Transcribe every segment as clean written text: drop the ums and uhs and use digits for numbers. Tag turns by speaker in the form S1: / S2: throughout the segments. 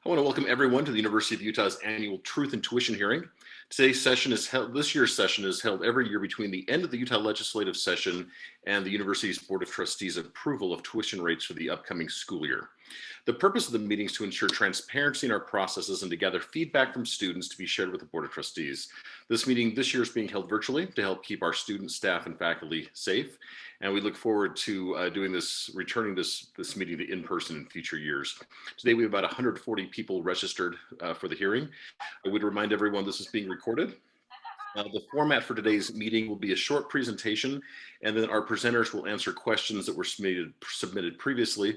S1: I want to welcome everyone to the University of Utah's annual Truth and Tuition hearing. This year's session is held every year between the end of the Utah legislative session and the university's Board of Trustees' approval of tuition rates for the upcoming school year. The purpose of the meeting is to ensure transparency in our processes and to gather feedback from students to be shared with the Board of Trustees. This meeting this year is being held virtually to help keep our students, staff, and faculty safe. And we look forward to returning this meeting to in-person in future years. Today we have about 140 people registered for the hearing. I would remind everyone this is being recorded. The format for today's meeting will be a short presentation, and then our presenters will answer questions that were submitted previously.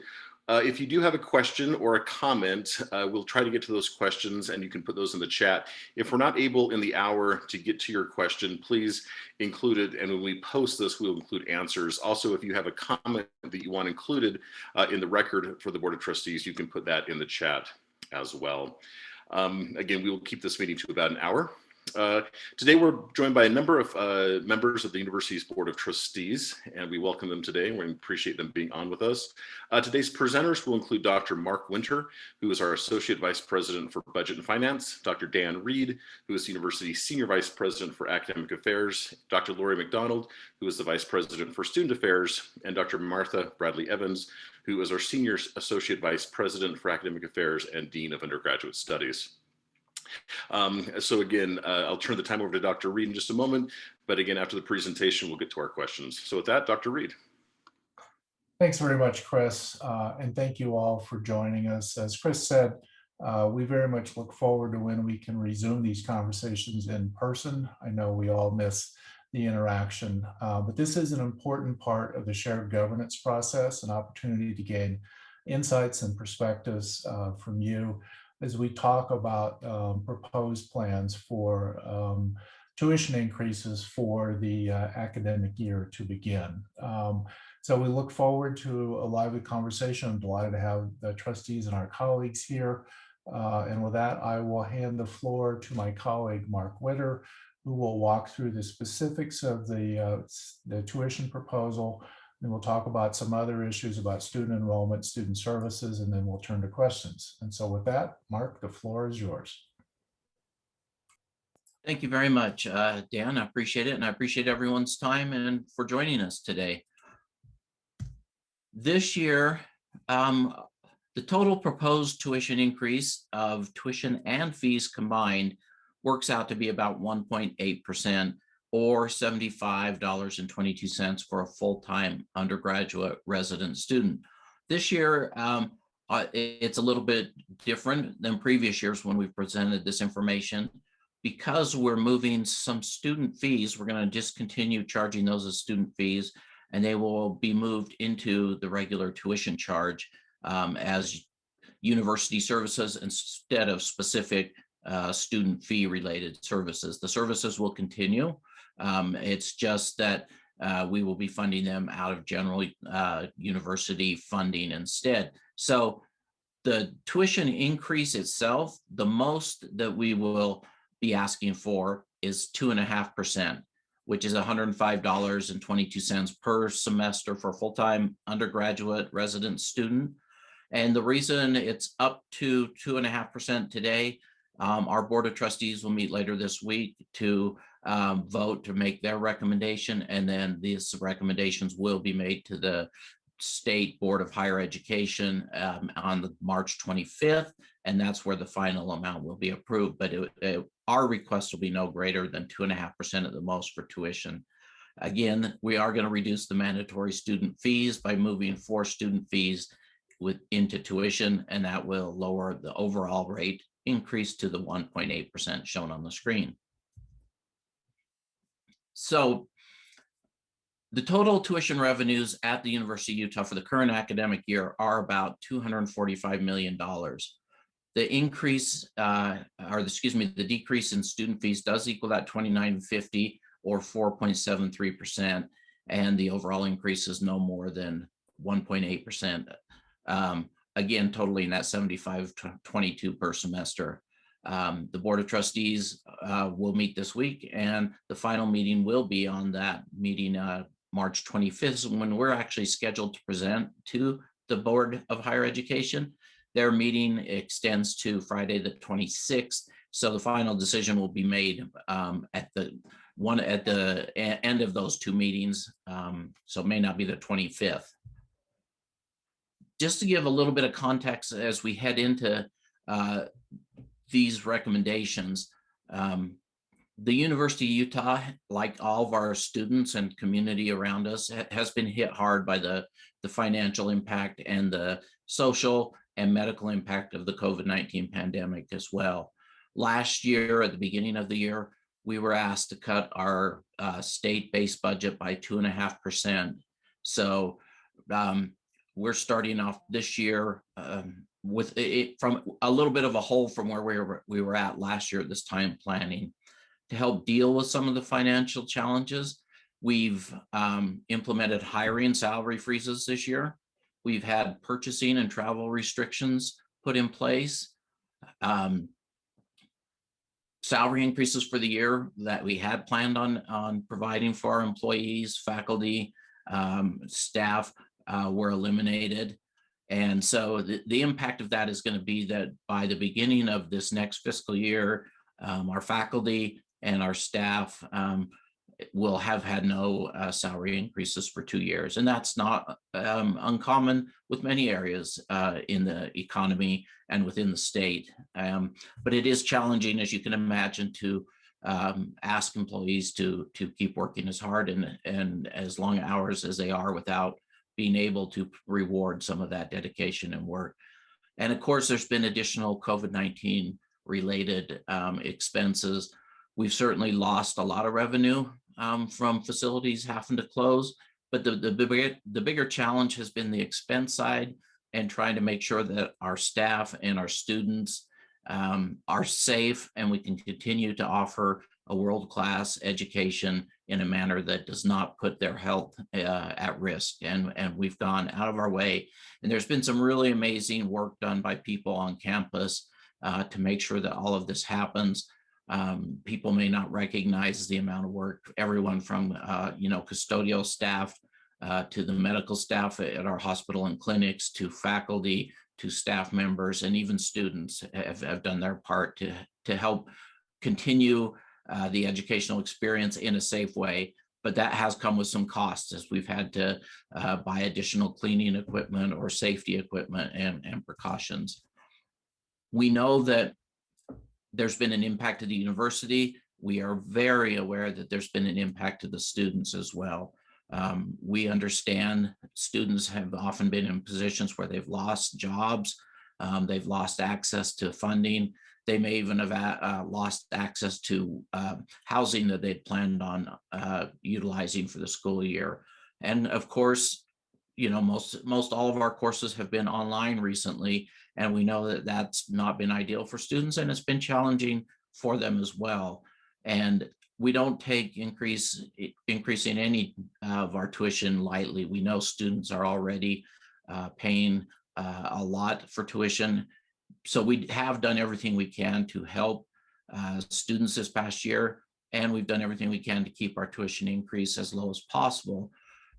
S1: If you do have a question or a comment, we'll try to get to those questions and you can put those in the chat. If we're not able in the hour to get to your question, please include it. And when we post this, we'll include answers. Also, if you have a comment that you want included in the record for the Board of Trustees, you can put that in the chat as well. Again, we will keep this meeting to about an hour. Today we're joined by a number of members of the university's Board of Trustees, and we welcome them today. We appreciate them being on with us. Today's presenters will include Dr. Mark Winter, who is our Associate Vice President for Budget and Finance, Dr. Dan Reed, who is the university's Senior Vice President for Academic Affairs, Dr. Lori McDonald, who is the Vice President for Student Affairs, and Dr. Martha Bradley Evans, who is our Senior Associate Vice President for Academic Affairs and Dean of Undergraduate Studies. So again, I'll turn the time over to Dr. Reed in just a moment, but again, after the presentation, we'll get to our questions. So with that, Dr. Reed.
S2: Thanks very much, Chris, and thank you all for joining us. As Chris said, we very much look forward to when we can resume these conversations in person. I know we all miss the interaction, but this is an important part of the shared governance process, an opportunity to gain insights and perspectives from you as we talk about proposed plans for tuition increases for the academic year to begin. So we look forward to a lively conversation. I'm delighted to have the trustees and our colleagues here. And with that, I will hand the floor to my colleague, Mark Winter, who will walk through the specifics of the tuition proposal. Then we'll talk about some other issues about student enrollment, student services, and then we'll turn to questions. And so with that, Mark, the floor is yours.
S3: Thank you very much, Dan. I appreciate it, and I appreciate everyone's time and for joining us today. This year, the total proposed tuition increase of tuition and fees combined works out to be about 1.8%. or $75.22 for a full-time undergraduate resident student. This year, it's a little bit different than previous years when we've presented this information. Because we're moving some student fees, we're going to discontinue charging those as student fees, and they will be moved into the regular tuition charge as university services instead of specific student fee related services. The services will continue. It's just that we will be funding them out of general university funding instead. So the tuition increase itself, the most that we will be asking for is 2.5%, which is $105.22 per semester for a full-time undergraduate resident student. And the reason it's up to 2.5% today, our Board of Trustees will meet later this week to vote to make their recommendation, and then these recommendations will be made to the State Board of Higher Education on March 25th, and that's where the final amount will be approved. But our request will be no greater than 2.5% at the most for tuition. Again, we are going to reduce the mandatory student fees by moving 4 student fees into tuition, and that will lower the overall rate increase to the 1.8% shown on the screen. So the total tuition revenues at the University of Utah for the current academic year are about $245 million. The increase, the decrease in student fees does equal that $29.50 or 4.73%, and the overall increase is no more than 1.8%. Again, totaling that $75.22 per semester. The Board of Trustees will meet this week, and the final meeting will be on that meeting March 25th, when we're actually scheduled to present to the Board of Higher Education. Their meeting extends to Friday, the 26th. So the final decision will be made at the end of those two meetings. So it may not be the 25th. Just to give a little bit of context as we head into these recommendations, the University of Utah, like all of our students and community around us, has been hit hard by the financial impact and the social and medical impact of the COVID-19 pandemic as well. Last year, at the beginning of the year, we were asked to cut our state-based budget by 2.5%. So we're starting off this year with it from a little bit of a hole from where we were at last year at this time planning. To help deal with some of the financial challenges, we've implemented hiring salary freezes this year. We've had purchasing and travel restrictions put in place. Salary increases for the year that we had planned on providing for our employees, faculty, staff were eliminated. And so the impact of that is going to be that by the beginning of this next fiscal year, our faculty and our staff will have had no salary increases for 2 years. And that's not uncommon with many areas in the economy and within the state. But it is challenging, as you can imagine, to ask employees to keep working as hard and as long hours as they are without being able to reward some of that dedication and work. And of course, there's been additional COVID-19 related expenses. We've certainly lost a lot of revenue from facilities having to close, but the bigger challenge has been the expense side and trying to make sure that our staff and our students are safe and we can continue to offer a world-class education in a manner that does not put their health at risk. And we've gone out of our way. And there's been some really amazing work done by people on campus to make sure that all of this happens. People may not recognize the amount of work, everyone from custodial staff to the medical staff at our hospital and clinics, to faculty, to staff members, and even students have done their part to help continue the educational experience in a safe way. But that has come with some costs, as we've had to buy additional cleaning equipment or safety equipment and precautions. We know that there's been an impact to the university. We are very aware that there's been an impact to the students as well. We understand students have often been in positions where they've lost jobs, they've lost access to funding. They may even have lost access to housing that they'd planned on utilizing for the school year. And of course, most all of our courses have been online recently, and we know that that's not been ideal for students, and it's been challenging for them as well. And we don't take increasing any of our tuition lightly. We know students are already paying a lot for tuition. So we have done everything we can to help students this past year, and we've done everything we can to keep our tuition increase as low as possible.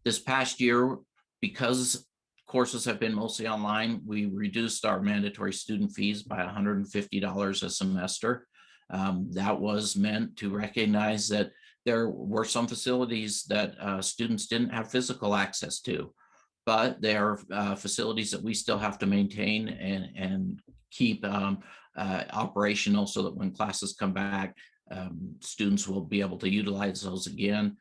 S3: This past year, because courses have been mostly online, we reduced our mandatory student fees by $150 a semester. That was meant to recognize that there were some facilities that students didn't have physical access to, but there are facilities that we still have to maintain and keep operational so that when classes come back, students will be able to utilize those again.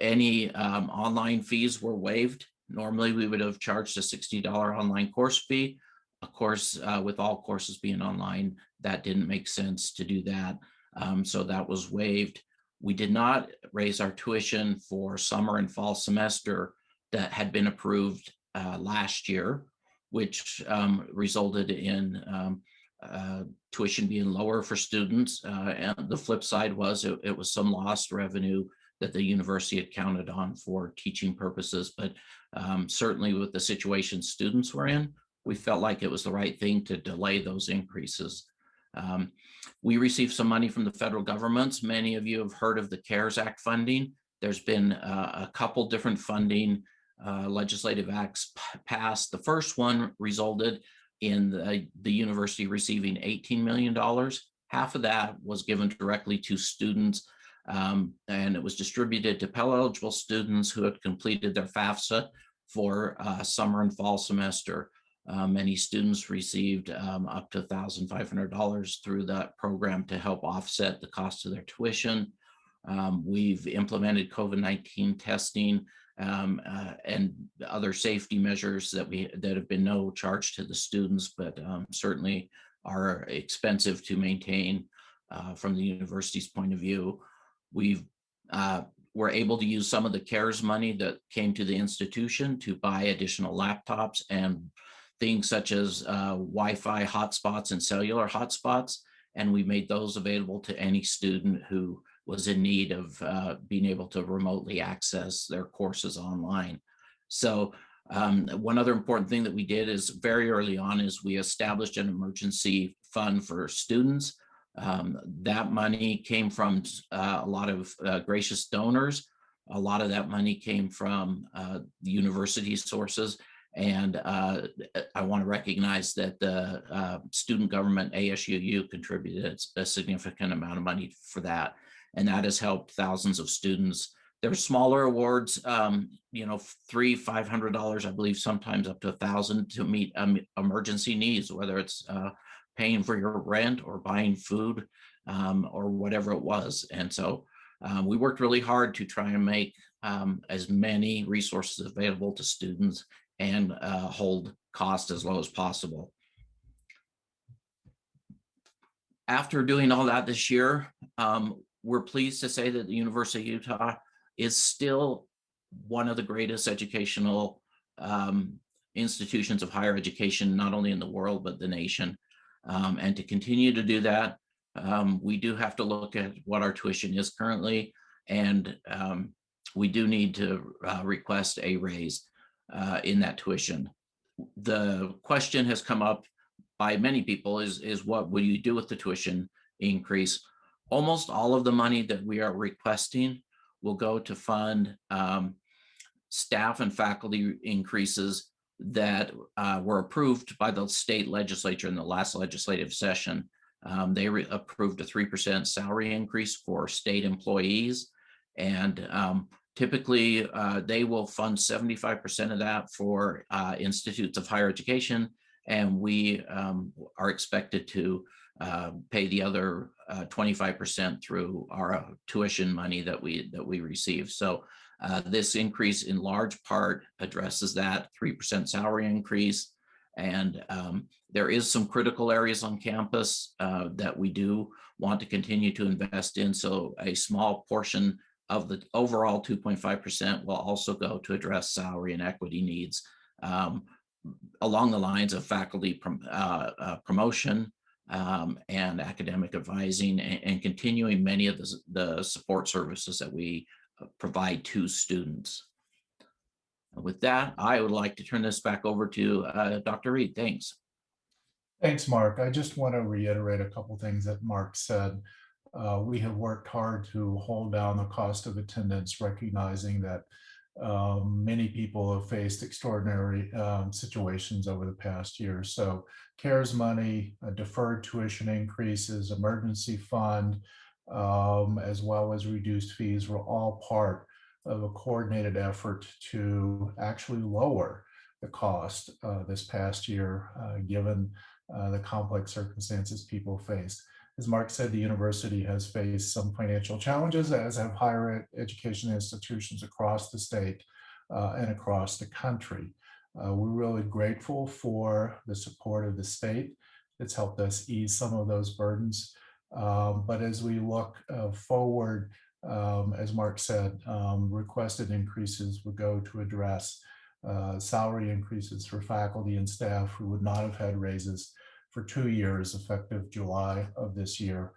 S3: Any online fees were waived. Normally, we would have charged a $60 online course fee. Of course, with all courses being online, that didn't make sense to do that. So that was waived. We did not raise our tuition for summer and fall semester that had been approved last year, which resulted in tuition being lower for students. And the flip side was it was some lost revenue that the university had counted on for teaching purposes. But certainly with the situation students were in, we felt like it was the right thing to delay those increases. We received some money from the federal governments. Many of you have heard of the CARES Act funding. There's been a couple different funding legislative acts passed. The first one resulted in the university receiving $18 million. Half of that was given directly to students, and it was distributed to Pell eligible students who had completed their FAFSA for summer and fall semester. Many students received up to $1,500 through that program to help offset the cost of their tuition. We've implemented COVID-19 testing and other safety measures that have been no charge to the students, but certainly are expensive to maintain from the university's point of view. We're able to use some of the CARES money that came to the institution to buy additional laptops and things such as Wi-Fi hotspots and cellular hotspots, and we made those available to any student who was in need of being able to remotely access their courses online. So one other important thing that we did is very early on is we established an emergency fund for students. That money came from a lot of gracious donors. A lot of that money came from the university sources. And I want to recognize that the student government ASUU contributed a significant amount of money for that. And that has helped thousands of students. There are smaller awards, $300, $500, I believe, sometimes up to $1,000 to meet emergency needs, whether it's paying for your rent or buying food or whatever it was. And so we worked really hard to try and make as many resources available to students and hold cost as low as possible. After doing all that this year, we're pleased to say that the University of Utah is still one of the greatest educational institutions of higher education, not only in the world, but the nation. And to continue to do that, we do have to look at what our tuition is currently, and we do need to request a raise in that tuition. The question has come up by many people is what will you do with the tuition increase? Almost all of the money that we are requesting will go to fund staff and faculty increases that were approved by the state legislature in the last legislative session. They approved a 3% salary increase for state employees, and typically they will fund 75% of that for institutes of higher education, and we are expected to pay the other 25% through our tuition money that we receive. So this increase in large part addresses that 3% salary increase. And there is some critical areas on campus that we do want to continue to invest in. So a small portion of the overall 2.5% will also go to address salary and equity needs along the lines of faculty promotion and academic advising, and continuing many of the support services that we provide to students. With that, I would like to turn this back over to Dr. Reed. Thanks.
S2: Thanks, Mark. I just want to reiterate a couple things that Mark said. We have worked hard to hold down the cost of attendance, recognizing that many people have faced extraordinary situations over the past year. So CARES money, deferred tuition increases, emergency fund, as well as reduced fees were all part of a coordinated effort to actually lower the cost this past year, given the complex circumstances people faced. As Mark said, the university has faced some financial challenges, as have higher education institutions across the state and across the country. We're really grateful for the support of the state that's helped us ease some of those burdens. But as we look forward, as Mark said, requested increases would go to address salary increases for faculty and staff who would not have had raises for 2 years, effective July of this year,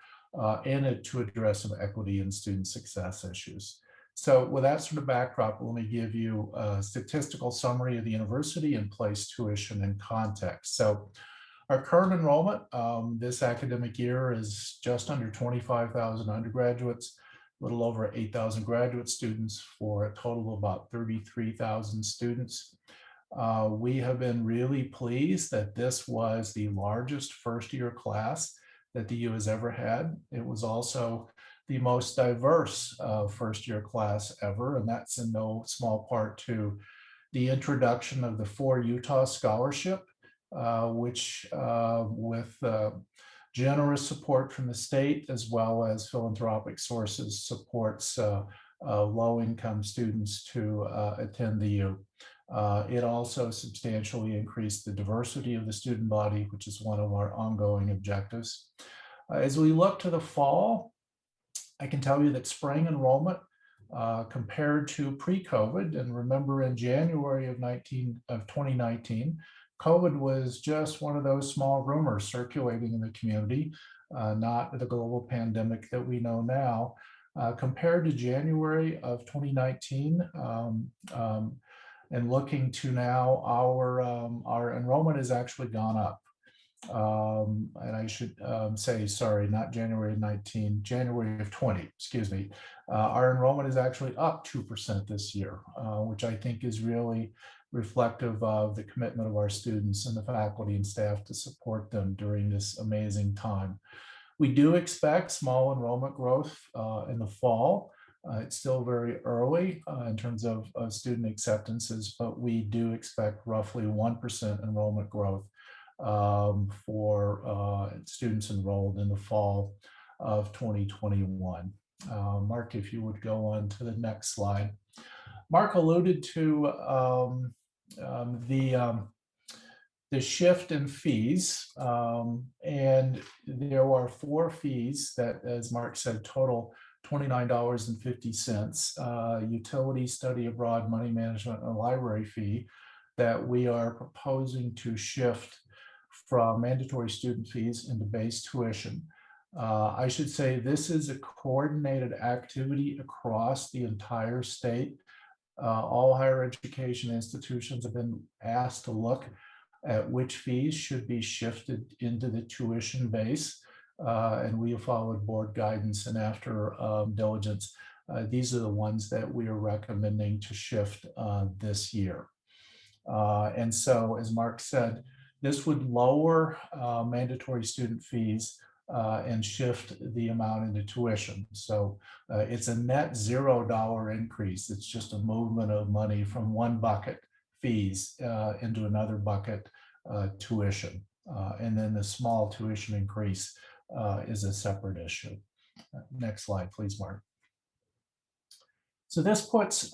S2: and to address some equity and student success issues. So with that sort of backdrop, let me give you a statistical summary of the university and place tuition in context. So our current enrollment this academic year is just under 25,000 undergraduates, a little over 8,000 graduate students, for a total of about 33,000 students. We have been really pleased that this was the largest first-year class that the U has ever had. It was also the most diverse first-year class ever, and that's in no small part to the introduction of the 4 Utah Scholarship, which with generous support from the state as well as philanthropic sources supports low-income students to attend the U. It also substantially increased the diversity of the student body, which is one of our ongoing objectives. As we look to the fall, I can tell you that spring enrollment compared to pre-COVID, and remember in January of 2019, COVID was just one of those small rumors circulating in the community, not the global pandemic that we know now. Compared to January of 2019, and looking to now, our enrollment has actually gone up. And I should say, sorry, not January 19, January of 20, excuse me. Our enrollment is actually up 2% this year, which I think is really reflective of the commitment of our students and the faculty and staff to support them during this amazing time. We do expect small enrollment growth in the fall. It's still very early in terms of student acceptances, but we do expect roughly 1% enrollment growth for students enrolled in the fall of 2021. Mark, if you would go on to the next slide. Mark alluded to the shift in fees, and there are 4 fees that, as Mark said, total $29.50, utility, study abroad, money management, and library fee that we are proposing to shift from mandatory student fees into base tuition. I should say this is a coordinated activity across the entire state. All higher education institutions have been asked to look at which fees should be shifted into the tuition base. And we have followed board guidance, and after diligence, these are the ones that we are recommending to shift this year. And so, as Mark said, this would lower mandatory student fees and shift the amount into tuition. So it's a net $0 increase. It's just a movement of money from one bucket, fees, into another bucket, tuition. And then the small tuition increase is a separate issue. Next slide, please, Mark. So this puts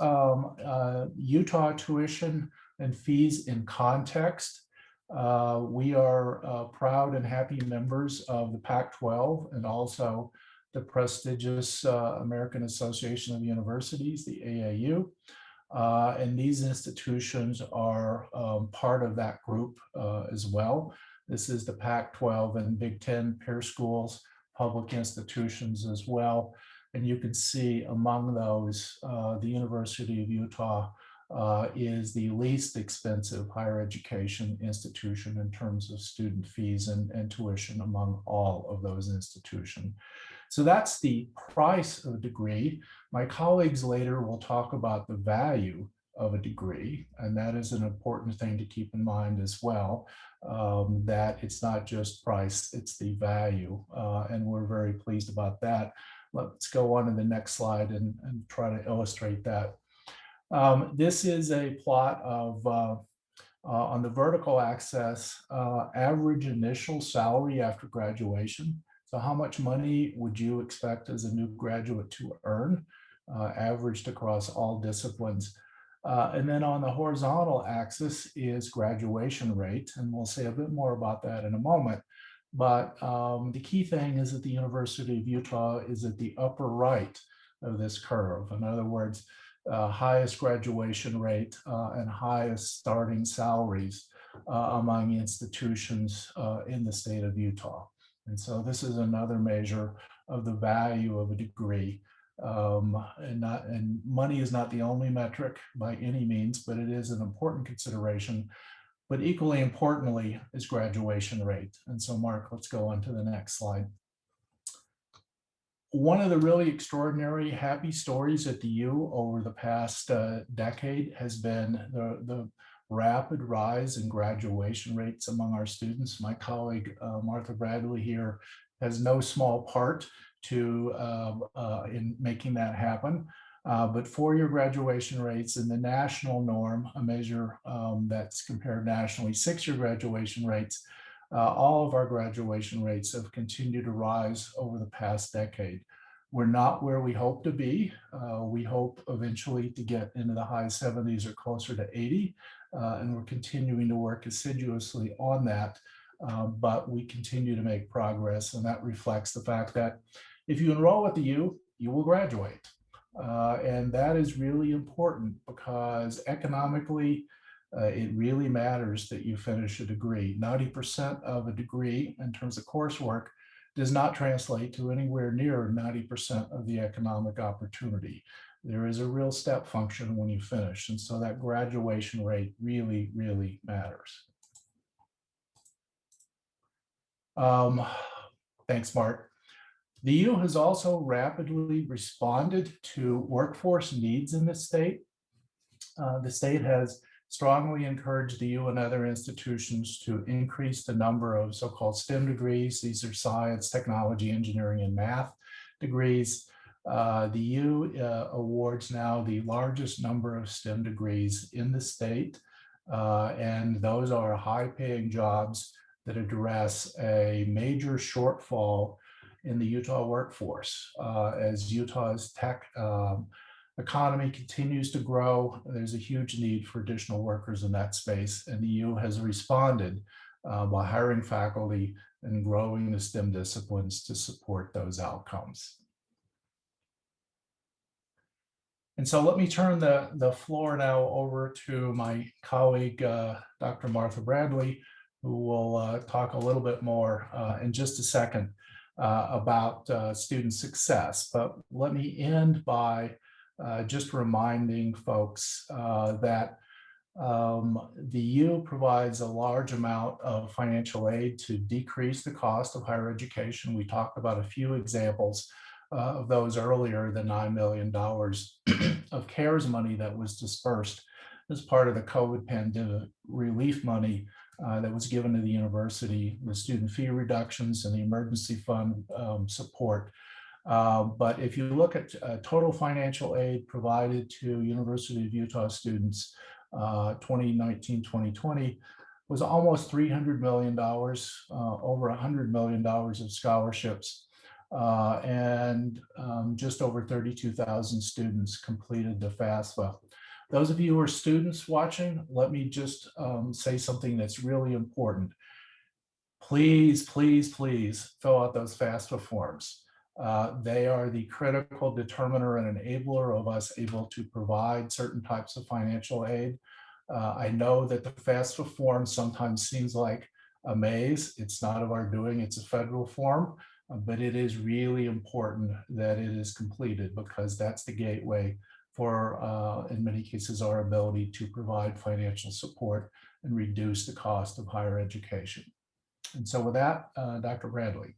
S2: Utah tuition and fees in context. We are proud and happy members of the Pac-12 and also the prestigious American Association of Universities, the AAU. And these institutions are part of that group as well. This is the Pac-12 and Big Ten peer schools, public institutions as well. And you can see among those, the University of Utah is the least expensive higher education institution in terms of student fees and tuition among all of those institutions. So that's the price of a degree. My colleagues later will talk about the value of a degree, and that is an important thing to keep in mind as well, that it's not just price, it's the value, and we're very pleased about that. Let's go on to the next slide and try to illustrate that. This is a plot of, on the vertical axis, average initial salary after graduation. So how much money would you expect as a new graduate to earn, averaged across all disciplines? And then on the horizontal axis is graduation rate, and we'll say a bit more about that in a moment. But the key thing is that the University of Utah is at the upper right of this curve. In other words, highest graduation rate and highest starting salaries among institutions in the state of Utah. And so this is another measure of the value of a degree. And money is not the only metric by any means, but it is an important consideration. But equally importantly is graduation rate. And so Mark, let's go on to the next slide. One of the really extraordinary happy stories at the U over the past decade has been the rapid rise in graduation rates among our students. My colleague, Martha Bradley here, has no small part to in making that happen. But four-year graduation rates in the national norm, a measure that's compared nationally, six-year graduation rates, all of our graduation rates have continued to rise over the past decade. We're not where we hope to be. We hope eventually to get into the high 70s or closer to 80, and we're continuing to work assiduously on that. But we continue to make progress, and that reflects the fact that if you enroll at the U, you will graduate. And that is really important because economically, it really matters that you finish a degree. 90% of a degree in terms of coursework does not translate to anywhere near 90% of the economic opportunity. There is a real step function when you finish. And so that graduation rate really, really matters. Thanks, Mark. The U has also rapidly responded to workforce needs in the state. The state has strongly encouraged the U and other institutions to increase the number of so-called STEM degrees. These are science, technology, engineering, and math degrees. The U awards now the largest number of STEM degrees in the state, and those are high-paying jobs that address a major shortfall in the Utah workforce. As Utah's tech economy continues to grow, there's a huge need for additional workers in that space, and the U has responded by hiring faculty and growing the STEM disciplines to support those outcomes. And so let me turn the floor now over to my colleague, Dr. Martha Bradley, who will talk a little bit more in just a second about student success. But let me end by just reminding folks that the U provides a large amount of financial aid to decrease the cost of higher education. We talked about a few examples of those earlier, the $9 million of CARES money that was dispersed as part of the COVID pandemic relief money that was given to the university, the student fee reductions and the emergency fund support. But if you look at total financial aid provided to University of Utah students, 2019-2020 was almost $300 million, over $100 million of scholarships, and just over 32,000 students completed the FAFSA. Those of you who are students watching, let me just say something that's really important. Please, please, please fill out those FAFSA forms. They are the critical determiner and enabler of us able to provide certain types of financial aid. I know that the FAFSA form sometimes seems like a maze. It's not of our doing, it's a federal form, but it is really important that it is completed because that's the gateway for, in many cases, our ability to provide financial support and reduce the cost of higher education. And so with that, Dr. Bradley.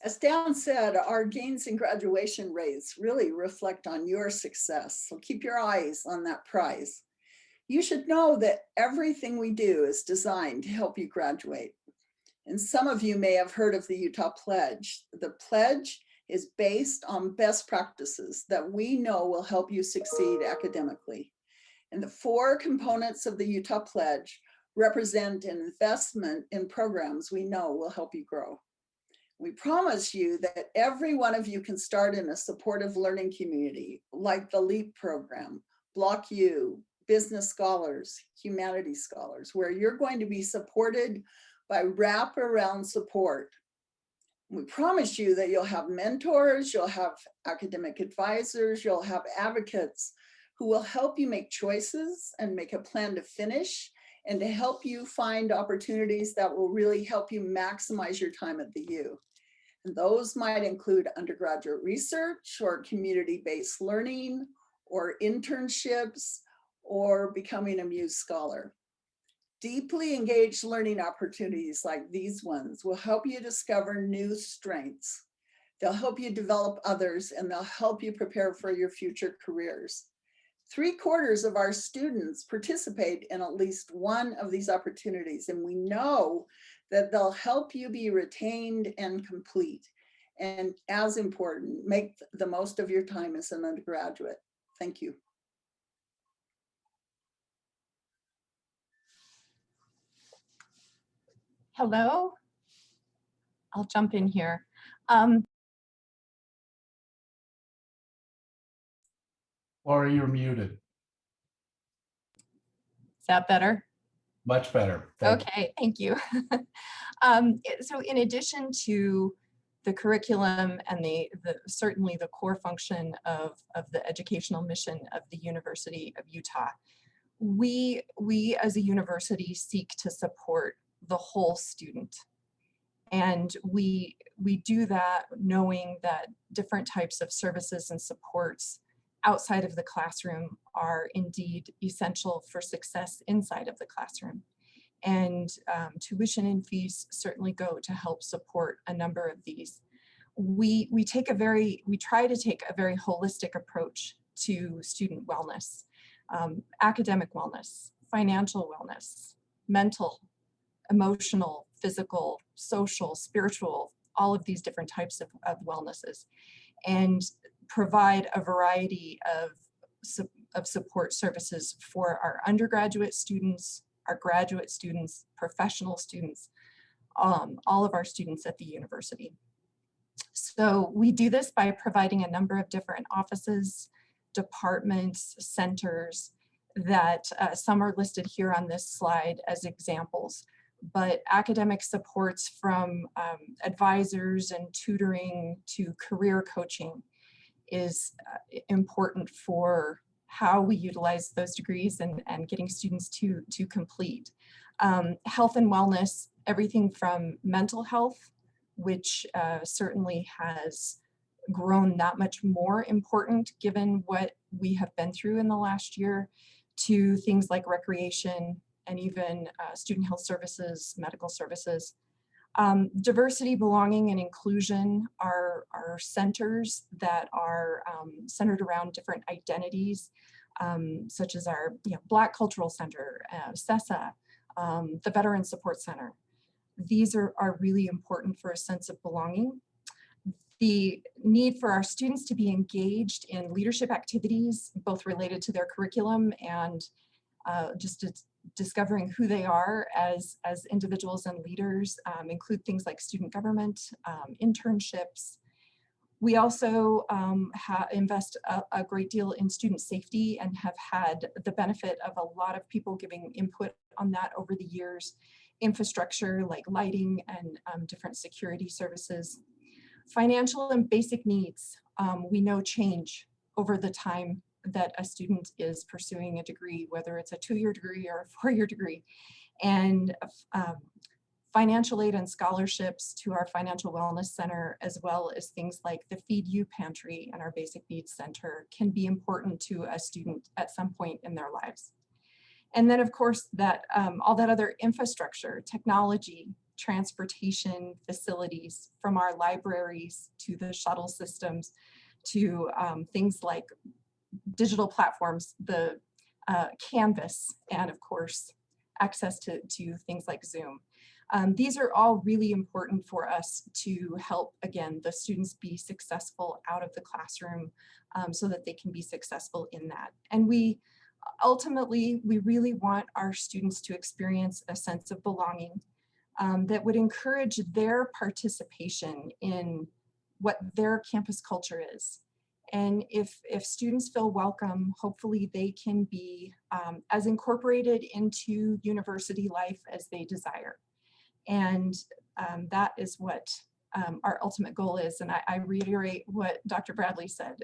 S4: As Dan said, our gains in graduation rates really reflect on your success. So keep your eyes on that prize. You should know that everything we do is designed to help you graduate. And some of you may have heard of the Utah Pledge. The pledge is based on best practices that we know will help you succeed academically. And the 4 components of the Utah Pledge represent an investment in programs we know will help you grow. We promise you that every one of you can start in a supportive learning community like the LEAP program, Block U, Business Scholars, Humanities Scholars, where you're going to be supported by wraparound support. We promise you that you'll have mentors, you'll have academic advisors, you'll have advocates who will help you make choices and make a plan to finish and to help you find opportunities that will really help you maximize your time at the U. And those might include undergraduate research or community-based learning or internships or becoming a Muse Scholar. Deeply engaged learning opportunities like these ones will help you discover new strengths. They'll help you develop others and they'll help you prepare for your future careers. 3/4 of our students participate in at least one of these opportunities, and we know that they'll help you be retained and complete. And as important, make the most of your time as an undergraduate. Thank you.
S5: Hello. I'll jump in here. Is
S2: Laura, you're muted.
S5: that better?
S2: Much better. Thank you.
S5: Okay, thank you. So in addition to the curriculum and certainly the core function of the educational mission of the University of Utah, we as a university seek to support the whole student. And we do that knowing that different types of services and supports outside of the classroom are indeed essential for success inside of the classroom. And tuition and fees certainly go to help support a number of these. We try to take a very holistic approach to student wellness, academic wellness, financial wellness, mental, emotional, physical, social, spiritual, all of these different types of wellnesses, and provide a variety of support services for our undergraduate students, our graduate students, professional students, all of our students at the university. So we do this by providing a number of different offices, departments, centers that some are listed here on this slide as examples, but academic supports from advisors and tutoring to career coaching is important for how we utilize those degrees and getting students to complete. Health and wellness, everything from mental health, which certainly has grown that much more important given what we have been through in the last year, to things like recreation and even student health services, medical services. Diversity, belonging, and inclusion are centers that are centered around different identities, such as our Black Cultural Center, CESA, the Veteran Support Center. These are really important for a sense of belonging. The need for our students to be engaged in leadership activities, both related to their curriculum and just discovering who they are as individuals and leaders, include things like student government, internships. We also invest a great deal in student safety and have had the benefit of a lot of people giving input on that over the years. Infrastructure like lighting and different security services. Financial and basic needs, we know change over the time that a student is pursuing a degree, whether it's a 2-year degree or a 4-year degree. And financial aid and scholarships to our Financial Wellness Center, as well as things like the Feed You Pantry and our Basic Needs Center, can be important to a student at some point in their lives. And then of course that all that other infrastructure, technology, transportation, facilities, from our libraries to the shuttle systems to things like digital platforms, the Canvas, and of course, access to things like Zoom. These are all really important for us to help, again, the students be successful out of the classroom so that they can be successful in that. And ultimately, we really want our students to experience a sense of belonging that would encourage their participation in what their campus culture is. And if students feel welcome, hopefully they can be as incorporated into university life as they desire. And that is what our ultimate goal is. And I reiterate what Dr. Bradley said,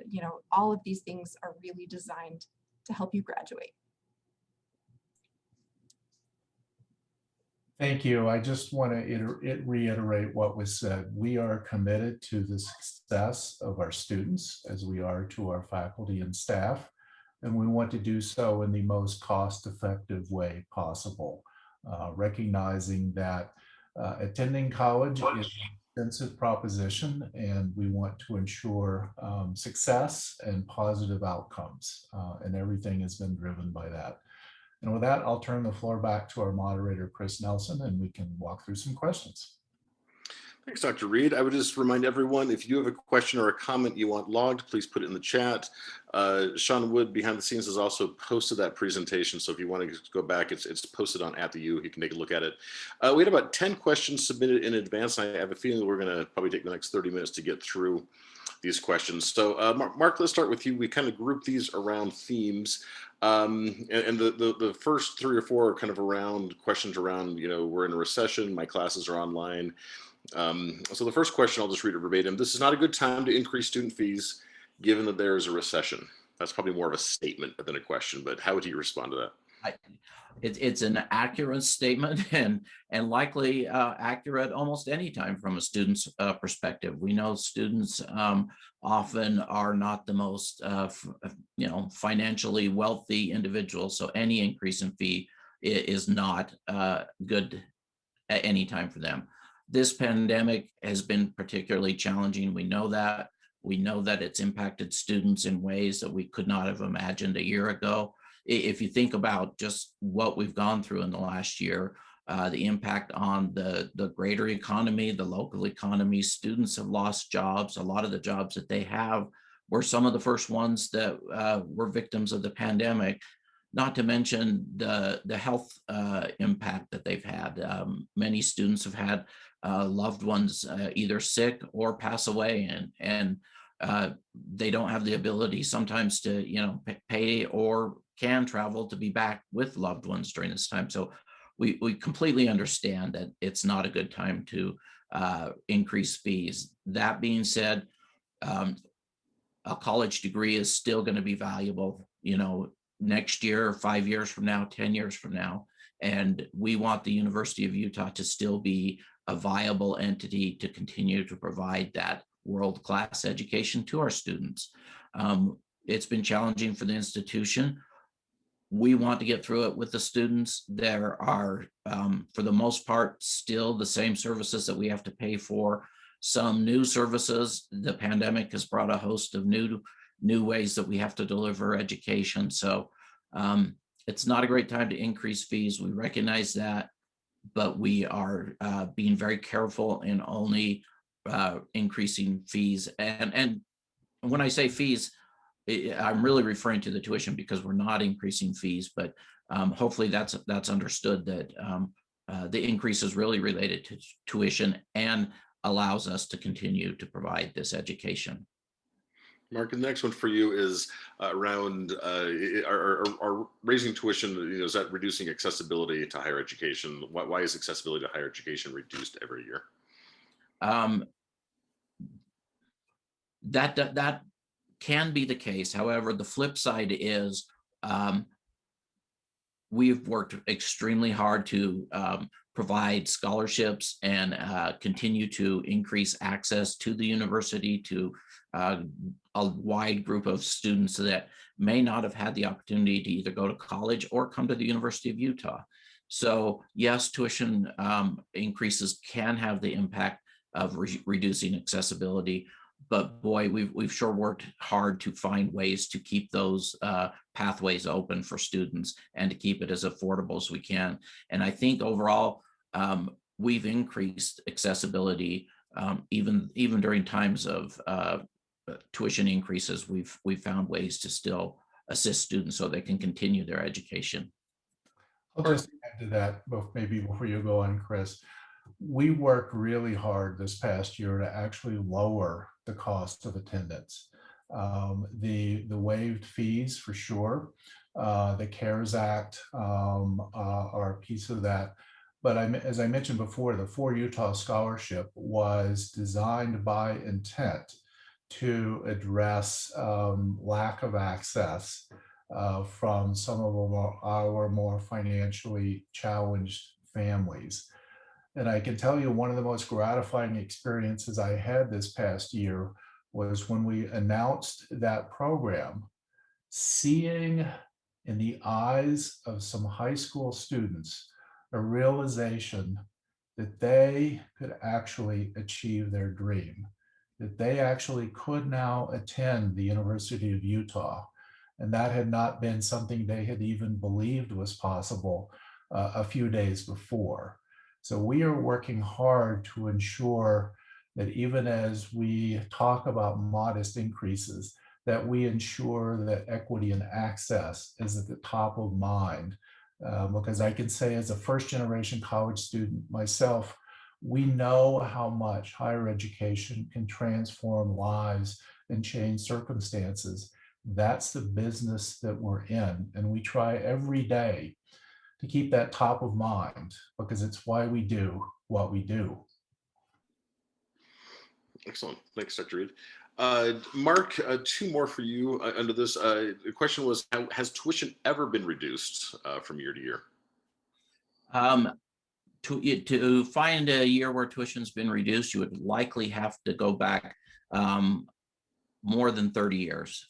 S5: all of these things are really designed to help you graduate.
S2: Thank you. I just want to reiterate what was said. We are committed to the success of our students as we are to our faculty and staff, and we want to do so in the most cost-effective way possible, recognizing that attending college is expensive proposition, and we want to ensure success and positive outcomes. And everything has been driven by that. And with that, I'll turn the floor back to our moderator, Chris Nelson, and we can walk through some questions.
S1: Thanks, Dr. Reed. I would just remind everyone, if you have a question or a comment you want logged, please put it in the chat. Sean Wood behind the scenes has also posted that presentation. So if you want to go back, it's posted on @the_U. You can take a look at it. We had about 10 questions submitted in advance. I have a feeling that we're going to probably take the next 30 minutes to get through these questions. So Mark, let's start with you. We kind of group these around themes. And the first 3 or 4 are kind of around questions around, we're in a recession, my classes are online. So the first question, I'll just read it verbatim. This is not a good time to increase student fees, given that there is a recession. That's probably more of a statement than a question, but how would you respond to that?
S3: It's an accurate statement and likely accurate almost any time from a student's perspective. We know students often are not the most financially wealthy individuals, so any increase in fee is not good at any time for them. This pandemic has been particularly challenging. We know that. We know that it's impacted students in ways that we could not have imagined a year ago. If you think about just what we've gone through in the last year, the impact on the greater economy, the local economy, students have lost jobs. A lot of the jobs that they have were some of the first ones that were victims of the pandemic, not to mention the health impact that they've had. Many students have had loved ones either sick or pass away, and they don't have the ability sometimes to pay or can travel to be back with loved ones during this time. So we completely understand that it's not a good time to increase fees. That being said, a college degree is still going to be valuable, next year, 5 years from now, 10 years from now. And we want the University of Utah to still be a viable entity to continue to provide that world-class education to our students. It's been challenging for the institution. We want to get through it with the students. There are, for the most part, still the same services that we have to pay for. Some new services. The pandemic has brought a host of new ways that we have to deliver education. So it's not a great time to increase fees. We recognize that, but we are being very careful in only increasing fees. And when I say fees, I'm really referring to the tuition, because we're not increasing fees, but hopefully that's understood that the increase is really related to tuition and allows us to continue to provide this education.
S1: Mark, the next one for you is around are raising tuition, is that reducing accessibility to higher education? Why is accessibility to higher education reduced every year?
S3: That can be the case. However, the flip side is we've worked extremely hard to provide scholarships and continue to increase access to the university to a wide group of students that may not have had the opportunity to either go to college or come to the University of Utah. So yes, tuition increases can have the impact of reducing accessibility, but boy, we've sure worked hard to find ways to keep those pathways open for students and to keep it as affordable as we can. And I think overall, we've increased accessibility even during times of tuition increases. We've found ways to still assist students so they can continue their education.
S2: I'll just add to that, maybe before you go on, Chris. We worked really hard this past year to actually lower the cost of attendance. The waived fees for sure, the CARES Act are a piece of that. But as I mentioned before, the For Utah Scholarship was designed by intent to address lack of access from some of our more financially challenged families. And I can tell you one of the most gratifying experiences I had this past year was when we announced that program, seeing in the eyes of some high school students a realization that they could actually achieve their dream, that they actually could now attend the University of Utah. And that had not been something they had even believed was possible a few days before. So we are working hard to ensure that even as we talk about modest increases, that we ensure that equity and access is at the top of mind. Because I can say, as a first generation college student myself, we know how much higher education can transform lives and change circumstances. That's the business that we're in. And we try every day to keep that top of mind, because it's why we do what we do.
S1: Excellent. Thanks, Dr. Reed. Mark, two more for you under this. The question was, has tuition ever been reduced from year to year?
S3: To find a year where tuition's been reduced, you would likely have to go back more than 30 years.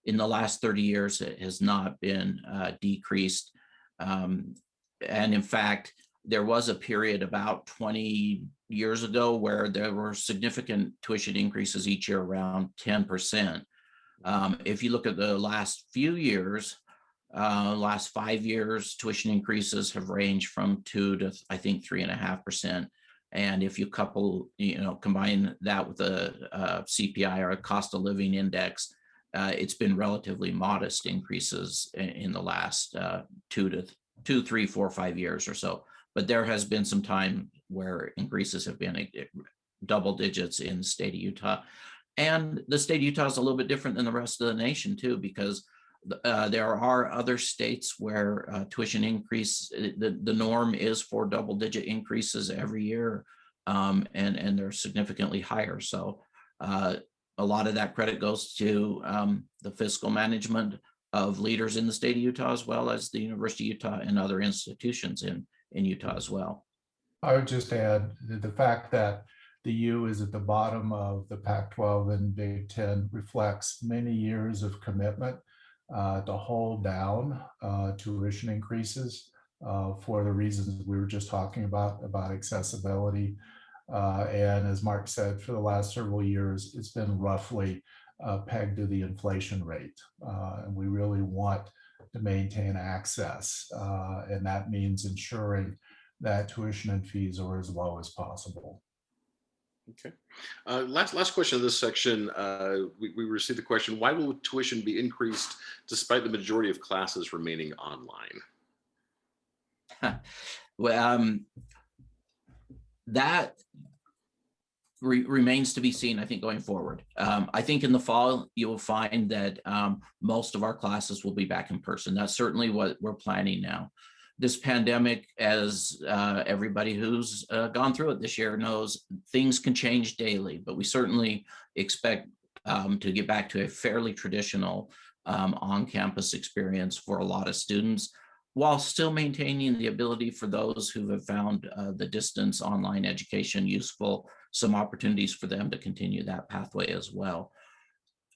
S3: In the last 30 years, it has not been decreased. And in fact, there was a period about 20 years ago where there were significant tuition increases each year, around 10%. If you look at the last few years, last 5 years, tuition increases have ranged from 2 to, I think, 3.5%. And if you combine that with the CPI, or a cost of living index, it's been relatively modest increases in the last 2, 3, 4, 5 years or so. But there has been some time where increases have been double digits in the state of Utah. And the state of Utah is a little bit different than the rest of the nation too, because there are other states where tuition increase, the norm is for double digit increases every year, and they're significantly higher. So a lot of that credit goes to the fiscal management of leaders in the state of Utah, as well as the University of Utah and other institutions in Utah as well.
S2: I would just add the fact that the U is at the bottom of the Pac-12 and Big Ten reflects many years of commitment to hold down tuition increases for the reasons we were just talking about accessibility. And as Mark said, for the last several years, it's been roughly pegged to the inflation rate. And we really want to maintain access. And that means ensuring that tuition and fees are as low as possible.
S1: Okay. Last question of this section. We received the question, why will tuition be increased despite the majority of classes remaining online?
S3: Well, that remains to be seen, I think, going forward. I think in the fall, you will find that most of our classes will be back in person. That's certainly what we're planning now. This pandemic, as everybody who's gone through it this year knows, things can change daily, but we certainly expect to get back to a fairly traditional on-campus experience for a lot of students, while still maintaining the ability for those who have found the distance online education useful, some opportunities for them to continue that pathway as well.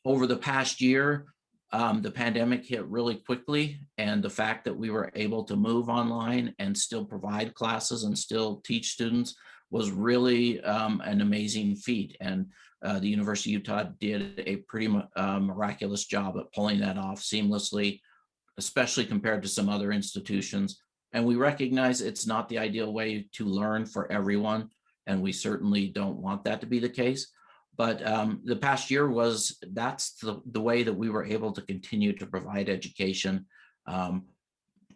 S3: Over the past year, the pandemic hit really quickly, and the fact that we were able to move online and still provide classes and still teach students was really an amazing feat. And the University of Utah did a pretty miraculous job at pulling that off seamlessly, especially compared to some other institutions. And we recognize it's not the ideal way to learn for everyone, and we certainly don't want that to be the case. But the past year that's the way that we were able to continue to provide education.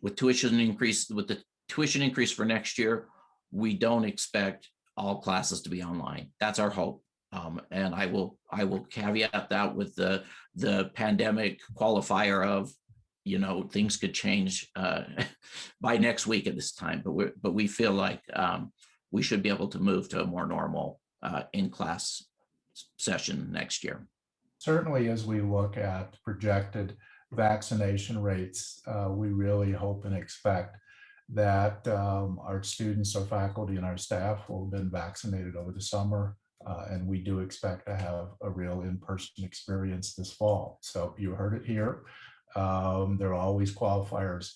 S3: With the tuition increase for next year, we don't expect all classes to be online. That's our hope. And I will caveat that with the pandemic qualifier of, things could change by next week at this time. But we feel like we should be able to move to a more normal in-class session next year.
S2: Certainly, as we look at projected vaccination rates, we really hope and expect that our students, our faculty, and our staff will have been vaccinated over the summer. And we do expect to have a real in-person experience this fall. So you heard it here. There are always qualifiers.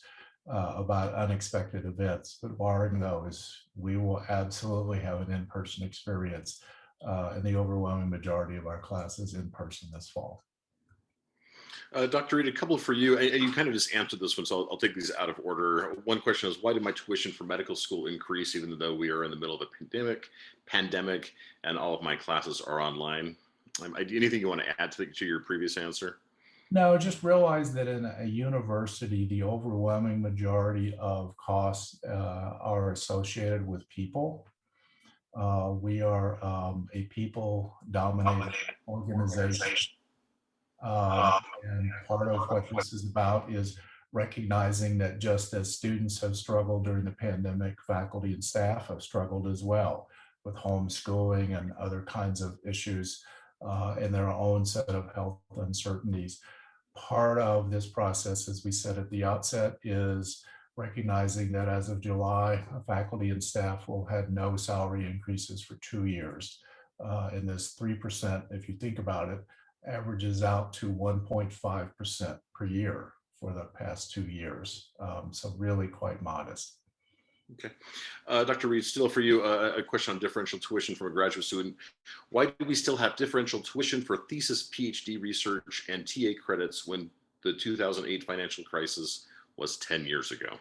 S2: about unexpected events. But barring those, we will absolutely have an in-person experience in the overwhelming majority of our classes in person this fall.
S1: Dr. Reed, a couple for you, and you kind of just answered this one, so I'll take these out of order. One question is, why did my tuition for medical school increase even though we are in the middle of a pandemic, and all of my classes are online? Anything you want to add to your previous answer?
S2: No, just realize that in a university, the overwhelming majority of costs are associated with people. We are a people-dominated organization. And part of what this is about is recognizing that just as students have struggled during the pandemic, faculty and staff have struggled as well with homeschooling and other kinds of issues and their own set of health uncertainties. Part of this process, as we said at the outset, is recognizing that as of July, faculty and staff will have no salary increases for 2 years. And this 3%, if you think about it, averages out to 1.5% per year for the past 2 years. So really quite modest.
S1: Okay. Dr. Reed, still for you, a question on differential tuition from a graduate student. Why do we still have differential tuition for thesis, PhD research, and TA credits when the 2008 financial crisis was 10 years ago?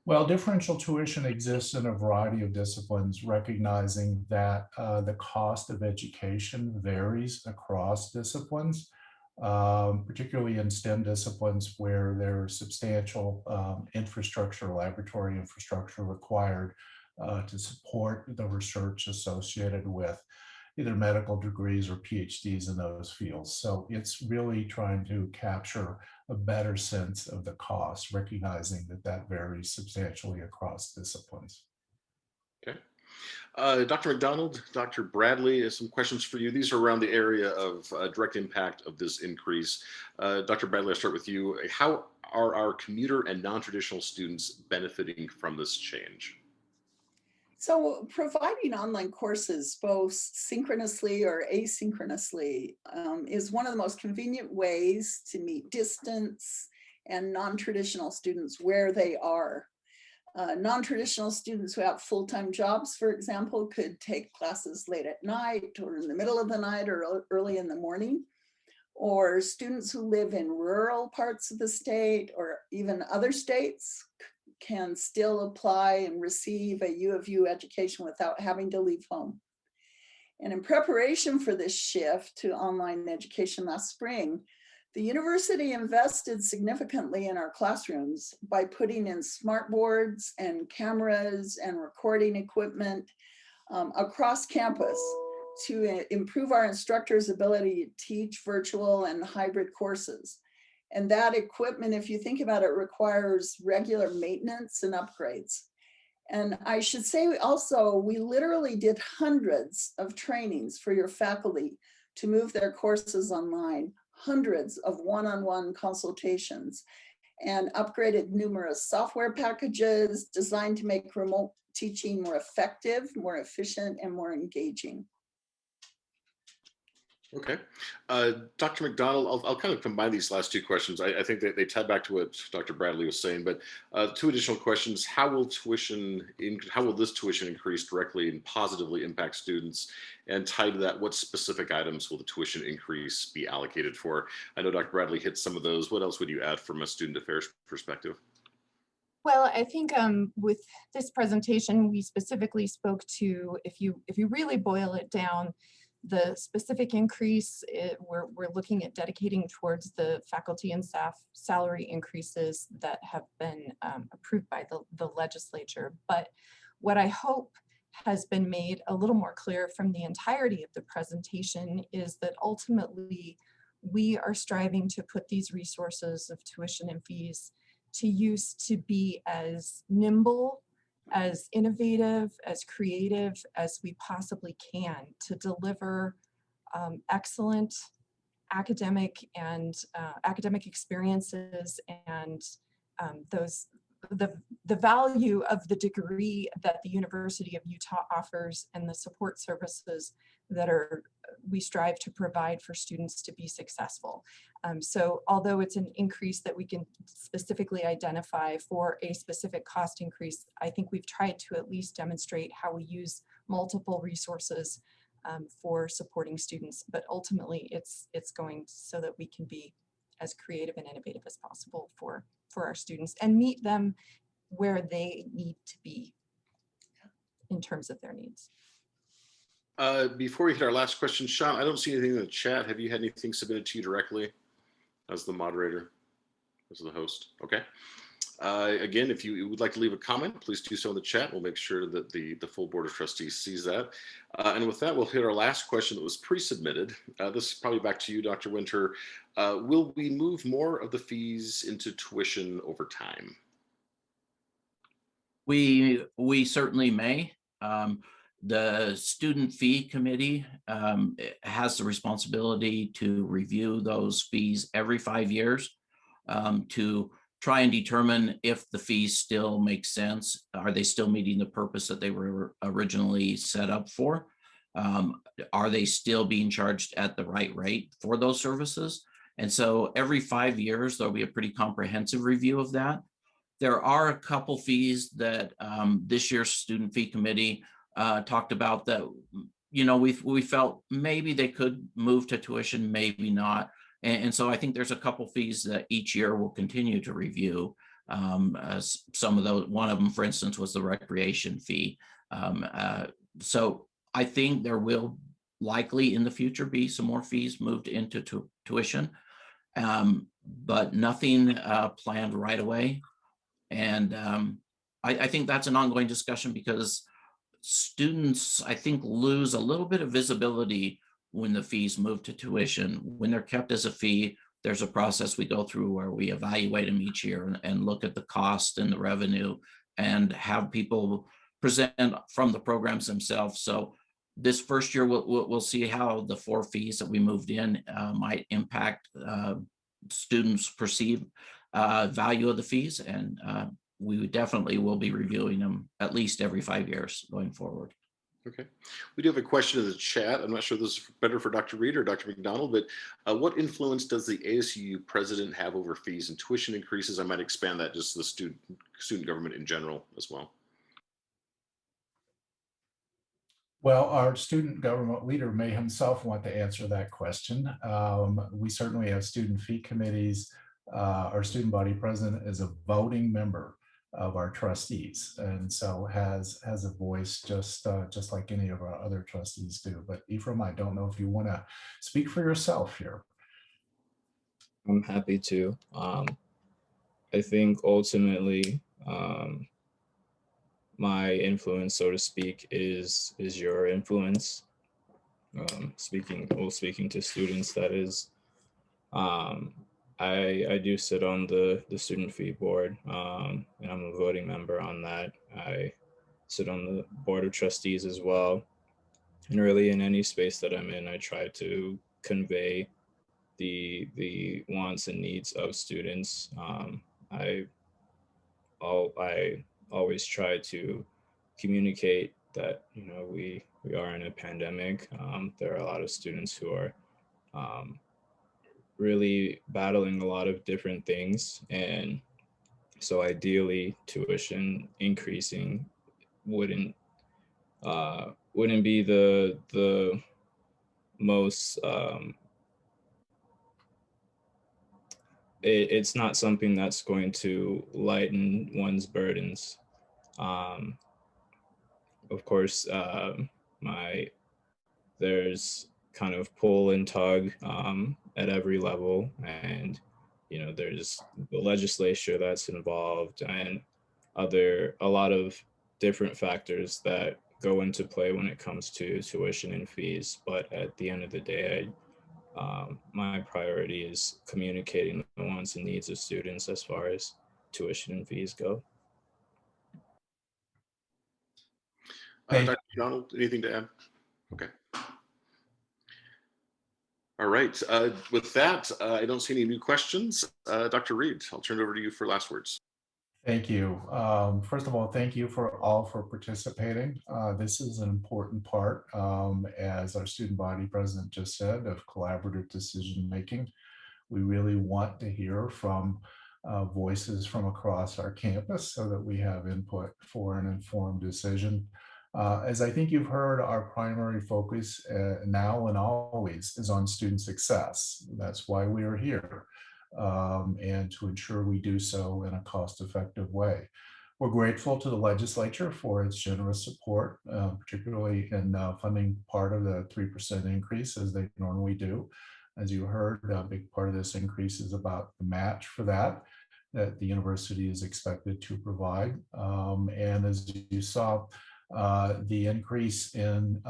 S2: Well, differential tuition exists in a variety of disciplines, recognizing that the cost of education varies across disciplines, particularly in STEM disciplines where there's substantial infrastructure, laboratory infrastructure required to support the research associated with either medical degrees or PhDs in those fields. So it's really trying to capture a better sense of the cost, recognizing that that varies substantially across disciplines.
S1: Okay. Dr. McDonald, Dr. Bradley, some questions for you. These are around the area of direct impact of this increase. Dr. Bradley, I'll start with you. How are our commuter and non-traditional students benefiting from this change?
S4: So providing online courses, both synchronously or asynchronously, is one of the most convenient ways to meet distance and non-traditional students where they are. Non-traditional students who have full-time jobs, for example, could take classes late at night or in the middle of the night or early in the morning. Or students who live in rural parts of the state or even other states can still apply and receive a U of U education without having to leave home. And in preparation for this shift to online education last spring, the university invested significantly in our classrooms by putting in smart boards and cameras and recording equipment across campus to improve our instructors' ability to teach virtual and hybrid courses. And that equipment, if you think about it, requires regular maintenance and upgrades. And I should say also, we literally did hundreds of trainings for your faculty to move their courses online, hundreds of one-on-one consultations, and upgraded numerous software packages designed to make remote teaching more effective, more efficient, and more engaging.
S1: Okay. Dr. McDonald, I'll kind of combine these last two questions. I think that they tie back to what Dr. Bradley was saying, but two additional questions. How will this tuition increase directly and positively impact students? And tied to that, what specific items will the tuition increase be allocated for? I know Dr. Bradley hit some of those. What else would you add from a student affairs perspective?
S5: Well, I think with this presentation, we specifically spoke to, if you really boil it down, the specific increase, we're looking at dedicating towards the faculty and staff salary increases that have been approved by the legislature. But what I hope has been made a little more clear from the entirety of the presentation is that ultimately we are striving to put these resources of tuition and fees to use to be as nimble, as innovative, as creative as we possibly can to deliver excellent academic and academic experiences and the value of the degree that the University of Utah offers and the support services that are we strive to provide for students to be successful. So although it's an increase that we can specifically identify for a specific cost increase, I think we've tried to at least demonstrate how we use multiple resources for supporting students, but ultimately it's going so that we can be as creative and innovative as possible for our students and meet them where they need to be in terms of their needs.
S1: Before we hit our last question, Sean, I don't see anything in the chat. Have you had anything submitted to you directly as the moderator, as the host? Okay. Again, if you would like to leave a comment, please do so in the chat. We'll make sure that the full Board of Trustees sees that. And with that, we'll hit our last question that was pre-submitted. This is probably back to you, Dr. Winter. Will we move more of the fees into tuition over time?
S3: We certainly may. The student fee committee has the responsibility to review those fees every 5 years to try and determine if the fees still make sense. Are they still meeting the purpose that they were originally set up for? Are they still being charged at the right rate for those services? And so every 5 years, there'll be a pretty comprehensive review of that. There are a couple fees that this year's student fee committee talked about that, we felt maybe they could move to tuition, maybe not. And so I think there's a couple fees that each year we'll continue to review. As some of those, one of them, for instance, was the recreation fee. So I think there will likely in the future be some more fees moved into tuition, but nothing planned right away. And I think that's an ongoing discussion because students, I think, lose a little bit of visibility when the fees move to tuition. When they're kept as a fee, there's a process we go through where we evaluate them each year and look at the cost and the revenue and have people present from the programs themselves. So this first year, we'll see how the 4 fees that we moved in might impact students' perceived value of the fees. And we definitely will be reviewing them at least every 5 years going forward.
S1: Okay. We do have a question in the chat. I'm not sure this is better for Dr. Reed or Dr. McDonald, but what influence does the ASU president have over fees and tuition increases? I might expand that just to the student government in general as well.
S2: Well, our student government leader may himself want to answer that question. We certainly have student fee committees. Our student body president is a voting member of our trustees, and so has a voice just like any of our other trustees do. But Ephraim, I don't know if you want to speak for yourself here.
S6: I'm happy to. I think ultimately my influence, so to speak, is your influence. Speaking to students, that is. I do sit on the student fee board, and I'm a voting member on that. I sit on the board of trustees as well. And really in any space that I'm in, I try to convey the wants and needs of students. I always try to communicate that, we are in a pandemic. There are a lot of students who are really battling a lot of different things, and so ideally tuition increasing wouldn't be the most it's not something that's going to lighten one's burdens. Of course, there's kind of pull and tug at every level, and there's the legislature that's involved and a lot of different factors that go into play when it comes to tuition and fees. But at the end of the day, my priority is communicating the wants and needs of students as far as tuition and fees go.
S1: Dr. McDonald, anything to add? Okay. All right. With that, I don't see any new questions. Dr. Reed, I'll turn it over to you for last words.
S2: Thank you. First of all, thank you for all for participating. This is an important part, as our student body president just said, of collaborative decision making. We really want to hear from voices from across our campus so that we have input for an informed decision. As I think you've heard, our primary focus now and always is on student success. That's why we are here, and to ensure we do so in a cost-effective way. We're grateful to the legislature for its generous support, particularly in funding part of the 3% increase as they normally do. As you heard, a big part of this increase is about the match for that the university is expected to provide. And as you saw, the increase in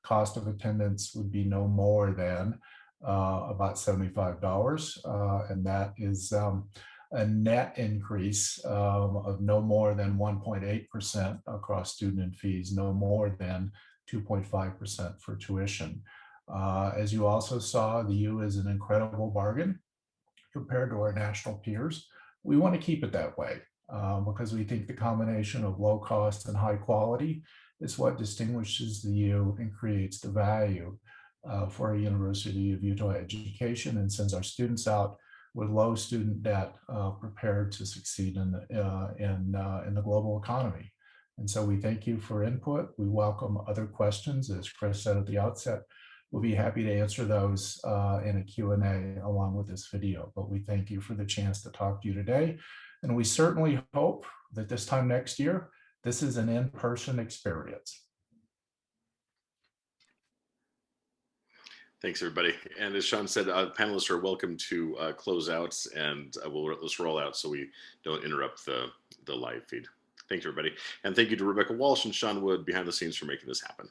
S2: cost of attendance would be no more than about $75. And that is a net increase of no more than 1.8% across student and fees, no more than 2.5% for tuition. As you also saw, the U is an incredible bargain compared to our national peers. We want to keep it that way because we think the combination of low cost and high quality is what distinguishes the U and creates the value for a University of Utah education and sends our students out with low student debt, prepared to succeed in the global economy. And so we thank you for input. We welcome other questions. As Chris said at the outset, we'll be happy to answer those in a Q&A along with this video. But we thank you for the chance to talk to you today. And we certainly hope that this time next year, this is an in-person experience.
S1: Thanks, everybody. And as Sean said, panelists are welcome to close out, and let's roll out so we don't interrupt the live feed. Thanks, everybody. And thank you to Rebecca Walsh and Sean Wood behind the scenes for making this happen.